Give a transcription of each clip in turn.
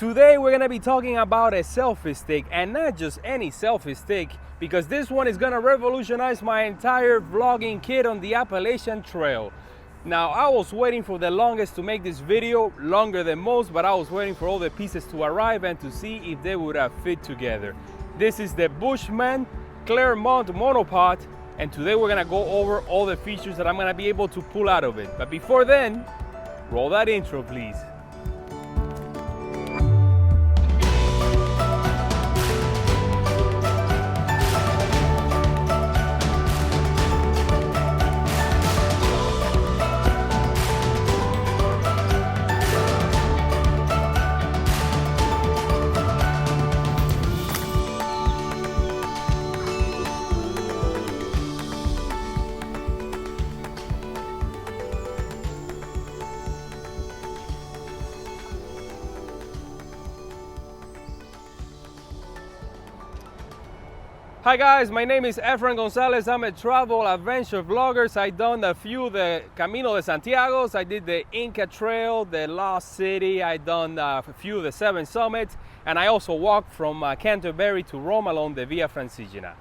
Today we're gonna be talking about a selfie stick, and not just any selfie stick, because this one is gonna revolutionize my entire vlogging kit on the Appalachian Trail. Now, I was waiting for the longest to make this video, longer than most, but I was waiting for all the pieces to arrive and to see if they would have fit together. This is the Bushman Claremont Monopod, and today we're gonna go over all the features that I'm gonna be able to pull out of it. But before then, roll that intro, please. Hi guys, my name is Efren Gonzalez. I'm a travel adventure vlogger. I've done a few of the Camino de Santiago. I did the Inca Trail, the Lost City. I've done a few of the 7 summits, and I also walked from Canterbury to Rome along the Via Francigena.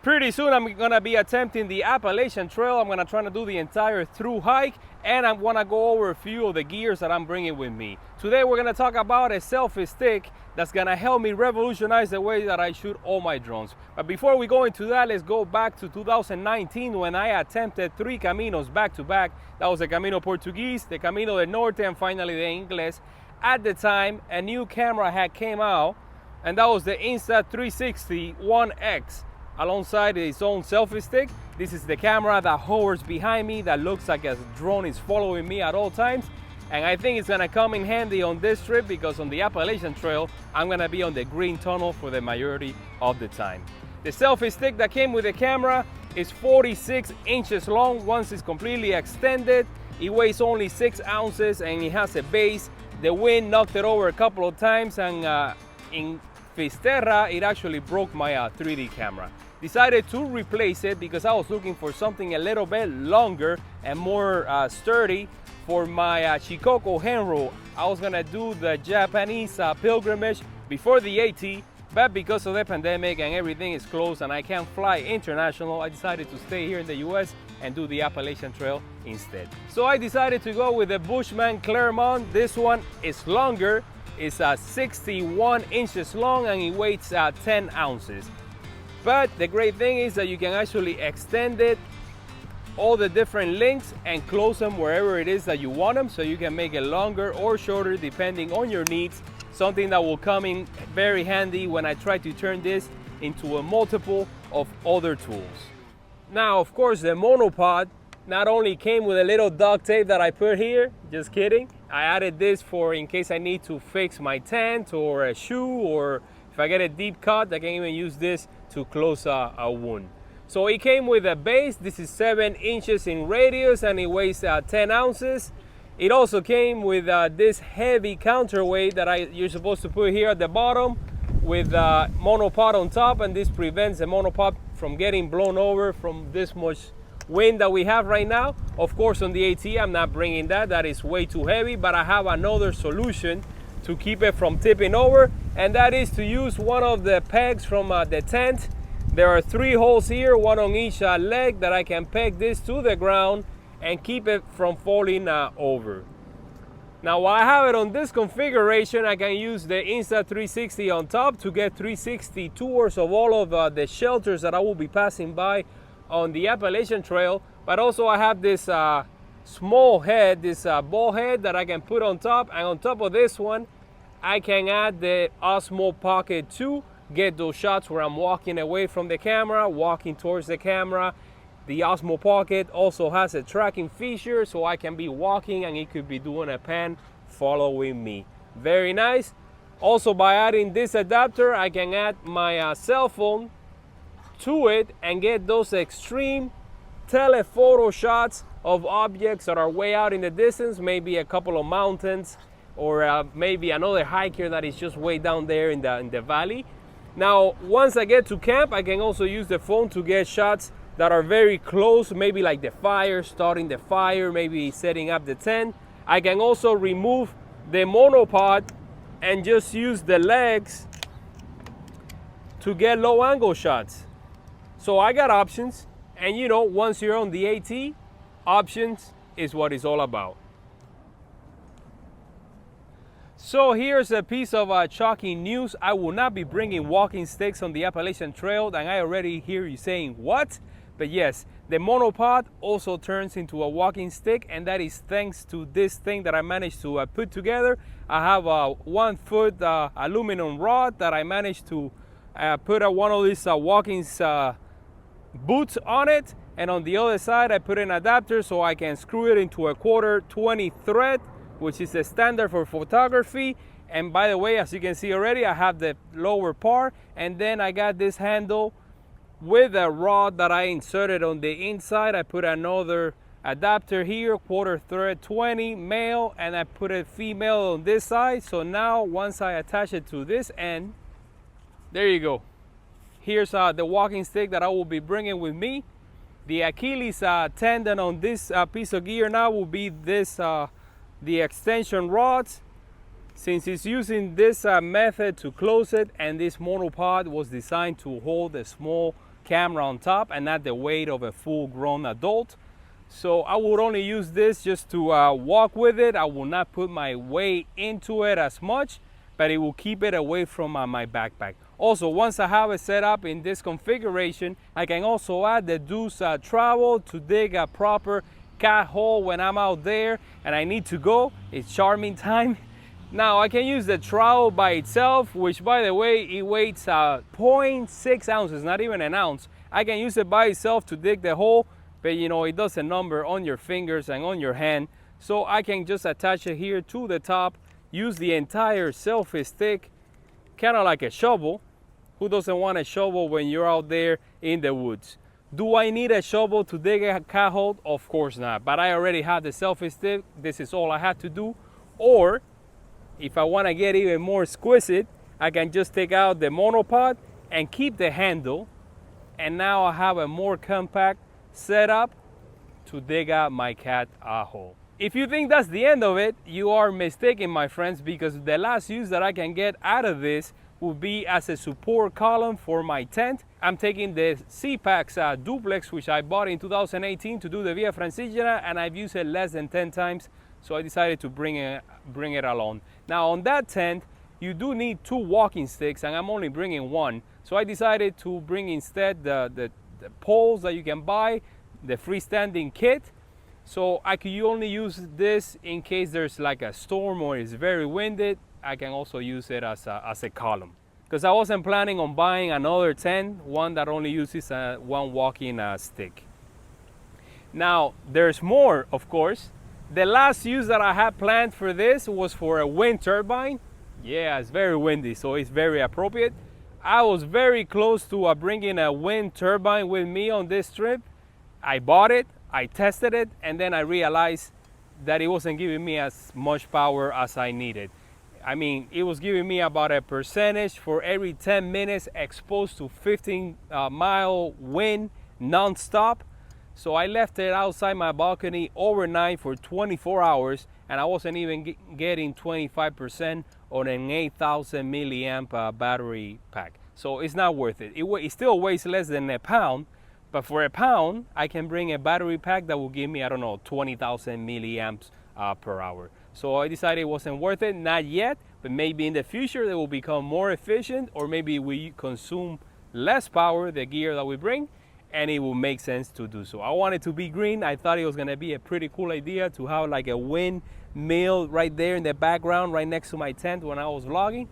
Pretty soon I'm gonna be attempting the Appalachian Trail. I'm gonna try to do the entire through hike, and I wanna go over a few of the gears that I'm bringing with me. Today we're gonna talk about a selfie stick that's gonna help me revolutionize the way that I shoot all my drones. But before we go into that, let's go back to 2019 when I attempted 3 Caminos back to back. That was the Camino Portuguese, the Camino del Norte, and finally the Ingles. At the time, a new camera had came out, and that was the Insta360 1X. Alongside its own selfie stick. This is the camera that hovers behind me that looks like a drone is following me at all times. And I think it's gonna come in handy on this trip because on the Appalachian Trail, I'm gonna be on the green tunnel for the majority of the time. The selfie stick that came with the camera is 46 inches long. Once it's completely extended, it weighs only 6 ounces and it has a base. The wind knocked it over a couple of times, and in Fisterra, it actually broke my 3D camera. Decided to replace it because I was looking for something a little bit longer and more sturdy for my Shikoku Henro. I was gonna do the Japanese pilgrimage before the AT, but because of the pandemic and everything is closed and I can't fly international, I decided to stay here in the US and do the Appalachian Trail instead. So I decided to go with the Bushman Claremont. This one is longer. It's 61 inches long and it weighs 10 ounces. But the great thing is that you can actually extend it, all the different lengths, and close them wherever it is that you want them, so you can make it longer or shorter depending on your needs. Something that will come in very handy when I try to turn this into a multiple of other tools. Now, of course, the Monopod not only came with a little duct tape that I put here, just kidding. I added this for in case I need to fix my tent or a shoe, or if I get a deep cut, I can even use this to close a wound. So it came with a base. This is 7 inches in radius and it weighs 10 ounces. It also came with this heavy counterweight that you're supposed to put here at the bottom with monopod on top, and this prevents the monopod from getting blown over from this much wind that we have right now. Of course, on the AT, I'm not bringing that. That is way too heavy, but I have another solution to keep it from tipping over, and that is to use one of the pegs from the tent. There are 3 holes here, one on each leg, that I can peg this to the ground and keep it from falling over. Now, while I have it on this configuration, I can use the Insta360 on top to get 360 tours of all of the shelters that I will be passing by on the Appalachian Trail. But also I have this small head, this ball head that I can put on top, and on top of this one I can add the Osmo Pocket 2, get those shots where I'm walking away from the camera, walking towards the camera. The Osmo Pocket also has a tracking feature, so I can be walking and it could be doing a pan following me. Very nice. Also, by adding this adapter, I can add my cell phone to it and get those extreme telephoto shots of objects that are way out in the distance, maybe a couple of mountains, or maybe another hiker that is just way down there in the valley. Now, once I get to camp, I can also use the phone to get shots that are very close, maybe like the fire, starting the fire, maybe setting up the tent. I can also remove the monopod and just use the legs to get low angle shots. So I got options, and you know, once you're on the AT, options is what it's all about. So here's a piece of shocking news. I will not be bringing walking sticks on the Appalachian Trail, and I already hear you saying, what? But yes, the Monopod also turns into a walking stick, and that is thanks to this thing that I managed to put together. I have a 1 foot aluminum rod that I managed to put one of these walking boots on it, and on the other side I put an adapter so I can screw it into a 1/4-20 thread, which is the standard for photography. And by the way, as you can see already, I have the lower part, and then I got this handle with a rod that I inserted on the inside. I put another adapter here, 1/4 thread 20 male, and I put a female on this side. So now once I attach it to this end, there you go. Here's the walking stick that I will be bringing with me. The Achilles tendon on this piece of gear now will be this the extension rods, since it's using this method to close it, and this monopod was designed to hold a small camera on top and not the weight of a full-grown adult. So I would only use this just to walk with it. I will not put my weight into it as much, but it will keep it away from my backpack. Also, once I have it set up in this configuration, I can also add the Deuce trowel to dig a proper cat hole when I'm out there and I need to go. It's charming time. Now I can use the trowel by itself, which by the way, it weighs 0.6 ounces, not even an ounce. I can use it by itself to dig the hole, but you know, it does a number on your fingers and on your hand. So I can just attach it here to the top, use the entire selfie stick, kind of like a shovel. Who doesn't want a shovel when you're out there in the woods? Do I need a shovel to dig a cat hole? Of course not, but I already have the selfie stick. This is all I have to do. Or if I want to get even more exquisite, I can just take out the monopod and keep the handle, and now I have a more compact setup to dig out my cat hole. If you think that's the end of it, you are mistaken, my friends, because the last use that I can get out of this will be as a support column for my tent. I'm taking the C-Pax duplex, which I bought in 2018 to do the Via Francigena, and I've used it less than 10 times, so I decided to bring it along. Now on that tent, you do need 2 walking sticks, and I'm only bringing 1. So I decided to bring instead the poles that you can buy, the freestanding kit. So I could only use this in case there's like a storm or it's very windy. I can also use it as a column, because I wasn't planning on buying another tent, one that only uses one walking stick. Now there's more, of course. The last use that I had planned for this was for a wind turbine. Yeah, it's very windy, so it's very appropriate. I was very close to bringing a wind turbine with me on this trip. I bought it, I tested it, and then I realized that it wasn't giving me as much power as I needed. I mean, it was giving me about a percentage for every 10 minutes exposed to 15-mile wind non-stop. So I left it outside my balcony overnight for 24 hours, and I wasn't even getting 25% on an 8,000 milliamp battery pack. So it's not worth it. It still weighs less than a pound, but for a pound, I can bring a battery pack that will give me, I don't know, 20,000 milliamps per hour. So I decided it wasn't worth it, not yet, but maybe in the future they will become more efficient, or maybe we consume less power, the gear that we bring, and it will make sense to do so. I want it to be green. I thought it was gonna be a pretty cool idea to have like a windmill right there in the background, right next to my tent when I was vlogging,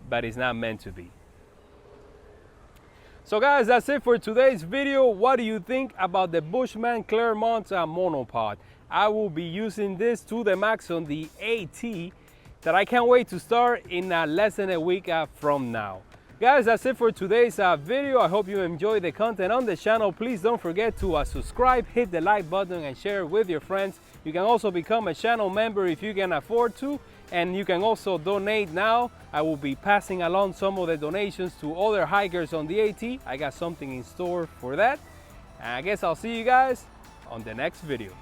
but it's not meant to be. So guys, that's it for today's video. What do you think about the Bushman Claremont monopod? I will be using this to the max on the AT that I can't wait to start in less than a week from now. Guys, that's it for today's video. I hope you enjoyed the content on the channel. Please don't forget to subscribe, hit the like button, and share it with your friends. You can also become a channel member if you can afford to, and you can also donate now. I will be passing along some of the donations to other hikers on the AT. I got something in store for that. And I guess I'll see you guys on the next video.